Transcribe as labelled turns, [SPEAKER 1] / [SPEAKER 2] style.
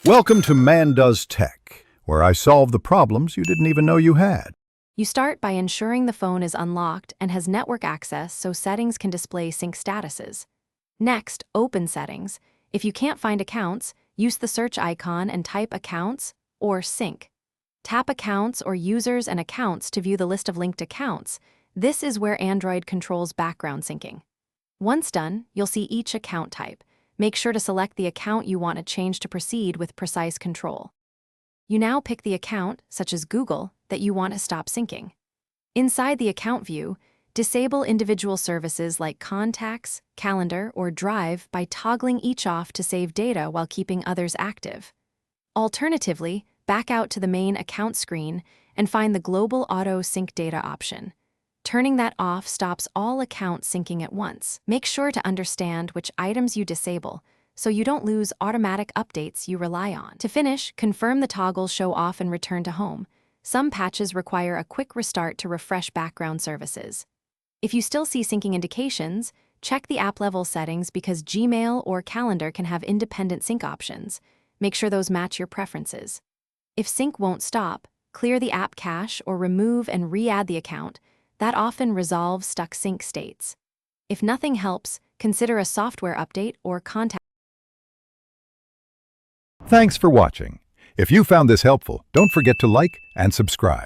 [SPEAKER 1] Welcome to Man Does Tech, where I solve the problems you didn't even know you had.
[SPEAKER 2] You start by ensuring the phone is unlocked and has network access so settings can display sync statuses. Next, open Settings. If you can't find Accounts, use the search icon and type Accounts or Sync. Tap Accounts or Users and Accounts to view the list of linked accounts. This is where Android controls background syncing. Once done, you'll see each account type. Make sure to select the account you want to change to proceed with precise control. You now pick the account, such as Google, that you want to stop syncing. Inside the account view, disable individual services like Contacts, Calendar, or Drive by toggling each off to save data while keeping others active. Alternatively, back out to the main account screen and find the Global Auto Sync Data option. Turning that off stops all accounts syncing at once. Make sure to understand which items you disable so you don't lose automatic updates you rely on. To finish, confirm the toggles show off and return to home. Some patches require a quick restart to refresh background services. If you still see syncing indications, check the app-level settings because Gmail or Calendar can have independent sync options. Make sure those match your preferences. If sync won't stop, clear the app cache or remove and re-add the account. That often resolves stuck sync states. If nothing helps, consider a software update or contact.
[SPEAKER 1] Thanks for watching. If you found this helpful, don't forget to like and subscribe.